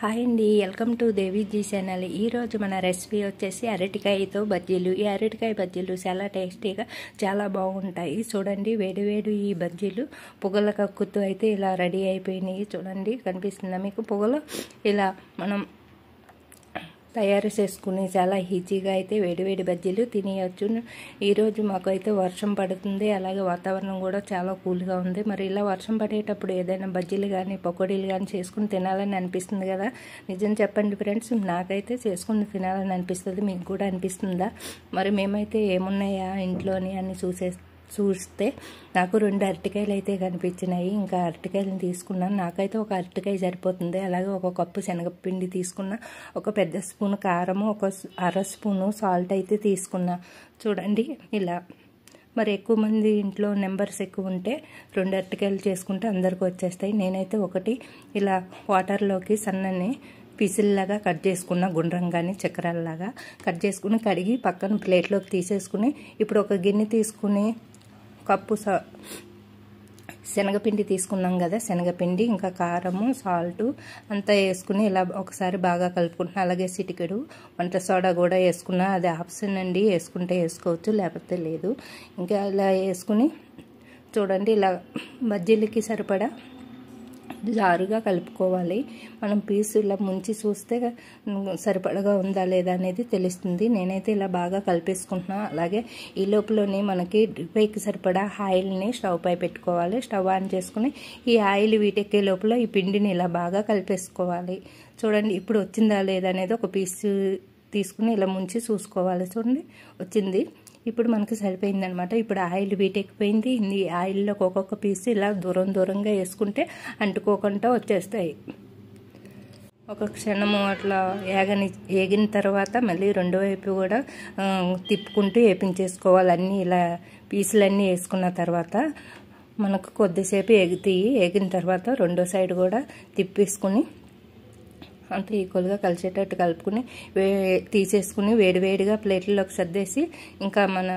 Hi అండి, welcome to Deviji channel. ఈరోజు మన రెసిపీ వచ్చేసి అరటికాయతో బజ్జీలు. ఈ అరటికాయ బజ్జీలు చాలా టేస్టీగా చాలా బాగుంటాయి. చూడండి, వేడి వేడి ఈ బజ్జీలు పొగల కక్కుతూ అయితే ఇలా రెడీ అయిపోయినాయి. చూడండి, కనిపిస్తుందా మీకు? పొగలు ఇలా మనం తయారు చేసుకుని చాలా ఈజీగా అయితే వేడివేడి బజ్జీలు తినేయచ్చు. ఈరోజు మాకు అయితే వర్షం పడుతుంది, అలాగే వాతావరణం కూడా చాలా కూల్గా ఉంది. మరి ఇలా వర్షం పడేటప్పుడు ఏదైనా బజ్జీలు కానీ పకోడీలు కానీ చేసుకుని తినాలని అనిపిస్తుంది కదా. నిజం చెప్పండి ఫ్రెండ్స్, నాకైతే చేసుకుని తినాలని అనిపిస్తుంది. మీకు కూడా అనిపిస్తుందా? మరి మేమైతే ఏమున్నాయా ఇంట్లోని అని చూస్తే నాకు 2 అరటికాయలు అయితే కనిపించినాయి. ఇంకా అరటికాయలను తీసుకున్నాను. నాకైతే ఒక అరటికాయ సరిపోతుంది. అలాగే ఒక కప్పు శనగపిండి తీసుకున్నా, ఒక పెద్ద స్పూన్ కారము, ఒక అర స్పూను సాల్ట్ అయితే తీసుకున్నా. చూడండి ఇలా. మరి ఎక్కువ మంది ఇంట్లో నెంబర్స్ ఎక్కువ ఉంటే 2 అరటికాయలు చేసుకుంటే అందరికీ వచ్చేస్తాయి. నేనైతే ఒకటి ఇలా వాటర్లోకి సన్నని పీసుల్లాగా కట్ చేసుకున్న, గుండ్రంగానే చక్రాల్లాగా కట్ చేసుకుని కడిగి పక్కన ప్లేట్లోకి తీసేసుకుని, ఇప్పుడు ఒక గిన్నె తీసుకుని కప్పు శనగపిండి తీసుకున్నాం కదా, శనగపిండి ఇంకా కారము సాల్ట్ అంతా వేసుకుని ఇలా ఒకసారి బాగా కలుపుకుంటున్నా. అలాగే చిటికెడు వంట సోడా కూడా వేసుకున్నా. అది ఆప్షన్ అండి, వేసుకుంటే వేసుకోవచ్చు లేకపోతే లేదు. ఇంకా ఇలా వేసుకుని చూడండి, ఇలా బజ్జీలకి సరిపడా జారుగా కలుపుకోవాలి. మనం పీసు ఇలా ముంచి చూస్తే సరిపడగా ఉందా లేదా అనేది తెలుస్తుంది. నేనైతే ఇలా బాగా కలిపేసుకుంటున్నా. అలాగే ఈ లోపలనే మనకి డ్రైకి సరిపడా ఆయిల్ని స్టవ్ పై పెట్టుకోవాలి. స్టవ్ ఆన్ చేసుకుని ఈ ఆయిల్ వీటెక్కే లోపల ఈ పిండిని ఇలా బాగా కలిపేసుకోవాలి. చూడండి, ఇప్పుడు వచ్చిందా లేదా అనేది ఒక పీసు తీసుకుని ఇలా ముంచి చూసుకోవాలి. చూడండి, వచ్చింది. ఇప్పుడు మనకి సరిపోయిందనమాట. ఇప్పుడు ఆయిల్ వీటెక్కిపోయింది. ఈ ఆయిల్లో ఒక్కొక్క పీసు ఇలా దూరంగా వేసుకుంటే అంటుకోకుండా వచ్చేస్తాయి. ఒక క్షణము అట్లా వేగిన తర్వాత మళ్ళీ రెండో వైపు కూడా తిప్పుకుంటూ వేపించేసుకోవాలి. అన్నీ ఇలా పీసులన్నీ వేసుకున్న తర్వాత మనకు కొద్దిసేపు వేగిన తర్వాత రెండో సైడ్ కూడా తిప్పేసుకుని అంత ఈక్వల్గా కలిసేటట్టు కలుపుకుని తీసేసుకుని వేడివేడిగా ప్లేట్లలోకి సర్దేసి ఇంకా మన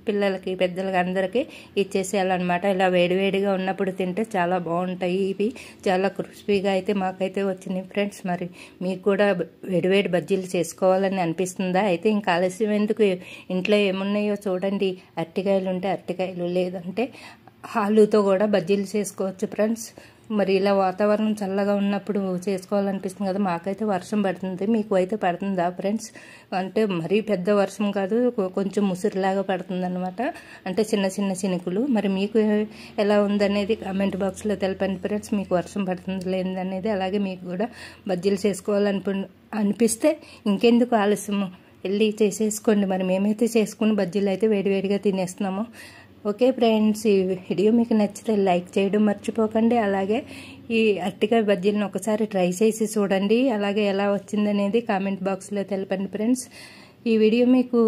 పిల్లలకి పెద్దలకి అందరికీ ఇచ్చేసేయాలన్నమాట. ఇలా వేడివేడిగా ఉన్నప్పుడు తింటే చాలా బాగుంటాయి. ఇవి చాలా క్రిస్పీగా అయితే మాకైతే వచ్చినాయి ఫ్రెండ్స్. మరి మీకు కూడా వేడివేడి బజ్జీలు చేసుకోవాలని అనిపిస్తుందా? అయితే ఇంకా ఆలస్యం ఎందుకు, ఇంట్లో ఏమున్నాయో చూడండి. అరటికాయలు ఉంటే అరటికాయలు, లేదంటే ఆలుతో కూడా బజ్జీలు చేసుకోవచ్చు ఫ్రెండ్స్. మరి ఇలా వాతావరణం చల్లగా ఉన్నప్పుడు చేసుకోవాలనిపిస్తుంది కదా. మాకైతే వర్షం పడుతుంది, మీకు అయితే పడుతుందా ఫ్రెండ్స్? అంటే మరీ పెద్ద వర్షం కాదు, కొంచెం ముసురులాగా పడుతుంది అనమాట. అంటే చిన్న చిన్న చినుకులు. మరి మీకు ఎలా ఉందనేది కామెంట్ బాక్స్లో తెలపండి ఫ్రెండ్స్. మీకు వర్షం పడుతుంది లేదనేది. అలాగే మీకు కూడా బజ్జీలు చేసుకోవాలనిపిస్తే ఇంకెందుకు ఆలస్యము, వెళ్ళి చేసేసుకోండి. మరి మేమైతే చేసుకుని బజ్జీలు అయితే వేడివేడిగా తినేస్తున్నాము. ఓకే ఫ్రెండ్స్, ఈ వీడియో మీకు నచ్చితే లైక్ చేయడం మర్చిపోకండి. అలాగే ఈ అరటికాయ బజ్జీలను ఒకసారి ట్రై చేసి చూడండి. అలాగే ఎలా వచ్చిందనేది కామెంట్ బాక్స్లో తెలపండి ఫ్రెండ్స్. ఈ వీడియో మీకు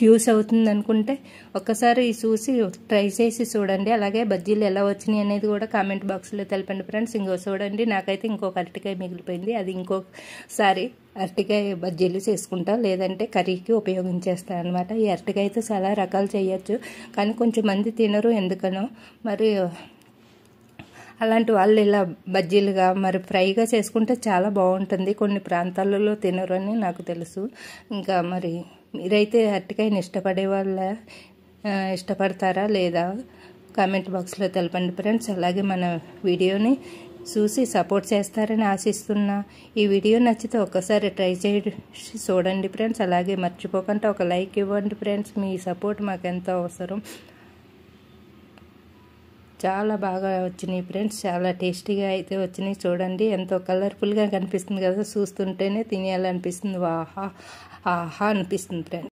యూస్ అవుతుంది అనుకుంటే ఒక్కసారి చూసి ట్రై చేసి చూడండి. అలాగే బజ్జీలు ఎలా వచ్చినాయి అనేది కూడా కామెంట్ బాక్స్లో తెలపండి ఫ్రెండ్స్. ఇంకో చూడండి, నాకైతే ఇంకొక అరటికాయ మిగిలిపోయింది. అది ఇంకొకసారి అరటికాయ బజ్జీలు చేసుకుంటా, లేదంటే కర్రీకి ఉపయోగించేస్తాను అనమాట. ఈ అరటికాయతో చాలా రకాలు చేయొచ్చు, కానీ కొంచెం మంది తినరు ఎందుకనో. మరి అలాంటి వాళ్ళు ఇలా బజ్జీలుగా మరి ఫ్రైగా చేసుకుంటే చాలా బాగుంటుంది. కొన్ని ప్రాంతాలలో తినరు అని నాకు తెలుసు. ఇంకా మరి మీరైతే అరటికాయని ఇష్టపడతారా లేదా కామెంట్ బాక్స్లో తెలపండి ఫ్రెండ్స్. అలాగే మన వీడియోని చూసి సపోర్ట్ చేస్తారని ఆశిస్తున్నా. ఈ వీడియో నచ్చితే ఒక్కసారి ట్రై చేసి చూడండి ఫ్రెండ్స్. అలాగే మర్చిపోకుండా ఒక లైక్ ఇవ్వండి ఫ్రెండ్స్. మీ సపోర్ట్ మాకు ఎంతో అవసరం. చాలా బాగా వచ్చినాయి ఫ్రెండ్స్, చాలా టేస్టీగా అయితే వచ్చినాయి. చూడండి, ఎంతో కలర్ఫుల్గా కనిపిస్తుంది కదా, చూస్తుంటేనే తినేయాలనిపిస్తుంది. ఆహా ఆహా అనిపిస్తుంది ఫ్రెండ్స్.